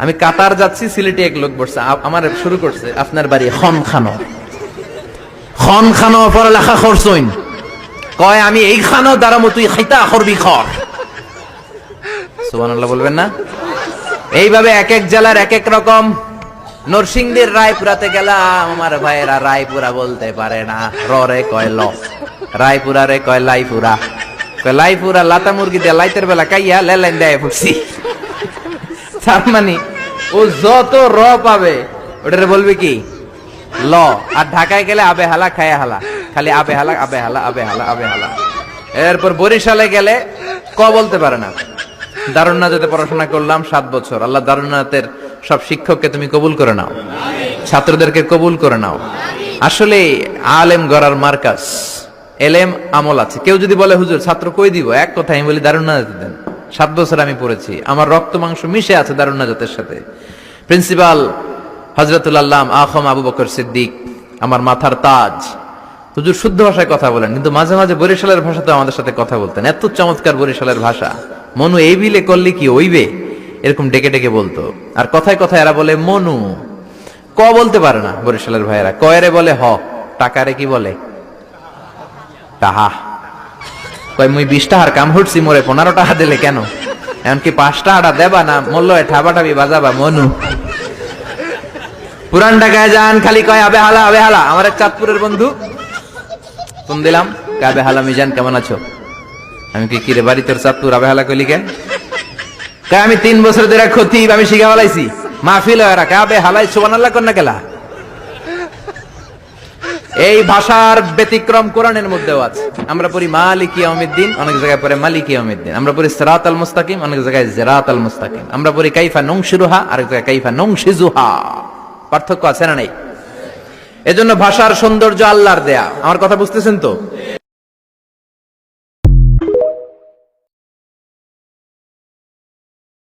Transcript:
আমি কাতার যাচ্ছি, সিলেটে এক লোক বসছে, আমার শুরু করছে আপনার বাড়ি খন খানো পড়ালেখা করছইন, কয় আমি এই খানো দাঁড়ামো, তুই খাইতা করবি খর। সুবহানাল্লাহ বলবেন না? এইভাবে এক এক জেলার এক এক রকম। নরসিংদীর রায়পুরাতে গেলাম, আমার ভাইয়েরা রায়পুরা বলতে পারে না, রে কয় ল, রায়পুরা রে কয় লাইপুরা, কয় লাইপুরা লাতা মুরগি দিয়ে লাইতের বেলা কাইয়া লেলাইন দেয় ফুটছি। তার মানে ও যত র পাবে ওটারে বলবে কি ল। আর ঢাকায় গেলে আবে হালা খায়া হালা, খালি আবে হালা আবে হালা আবে হালা আবে হালা। এরপর বরিশালে গেলে ক বলতে পারে না। দারুন নাজাতে পড়াশোনা করলাম 7 বছর। আল্লাহ দারুন নাজাতের সব শিক্ষককে তুমি কবুল করে নাও, ছাত্রদেরকে কবুল করে নাও। আসলে আলেম গড়ার মার্কাজ, এলেম আমল আছে। কেউ যদি বলে হুজুর ছাত্র কই দিব, এক কথা আমি বলি দারুন নাজাতে দেন। 7 বছর আমি পড়েছি, আমার রক্ত মাংস মিশে আছে দারুন নাজাতের সাথে। প্রিন্সিপাল হযরতুল আল্লাম আখম আবু বকর সিদ্দিক আমার মাথার তাজ, হুজুর শুদ্ধ ভাষায় কথা বলেন, কিন্তু মাঝে মাঝে বরিশালের ভাষাতে আমাদের সাথে কথা বলতেন। এত চমৎকার বরিশালের ভাষা, মনু এই বিলে করলে কি ওইবে, এরকম ডেকে ডেকে বলতো। আর কথায় কথায় এরা বলে মনু, ক বলতে পারে না বরিশালের ভাইয়েরা, কয়রে বলে হ, টাকারে কি বলে টাহা। কয় মুই 20 টাকার কাম হচ্ছি, মোরে 15 টাকা দিলে কেন, এমনকি 5 টাকাটা দেবা না, মূল্য ঠাবাটাবি বাজাবা মনু। পুরান ঢাকায় যান, খালি কয় আবে হালা আবে হালা। আমার এক চাঁদপুরের বন্ধু ফোন দিলাম, আবে হালা মিজান কেমন আছো? আমি কি কিরে বাড়ি তোর চাঁদপুর, আবে হালা কইলি কেন? আমি 3 বছর ধরে খতিব, আমি শিখা ফেলাইছি, মাহফিল হয় রাখা আবে হালাই সুবহানাল্লাহ কর না কেলা। এই ভাষার ব্যতিক্রম কোরআনের মধ্যেও আছে। আমরা পড়ি মালিকি ইয়াউমিদ্দিন, অনেক জায়গায় পড়ে মালিকি ইয়াউমিদ্দিন। আমরা পড়ি সিরাতাল মুস্তাকিম, অনেক জায়গায় জিরাতাল মুস্তাকিম। আমরা পড়ি কাইফা নুনশিরুহা, আরেক জায়গায় কাইফা নুনশিজুহা। পার্থক্য আছে না নাই? এজন্য ভাষার সৌন্দর্য আল্লাহর দেয়া। আমার কথা বুঝতেছেন তো?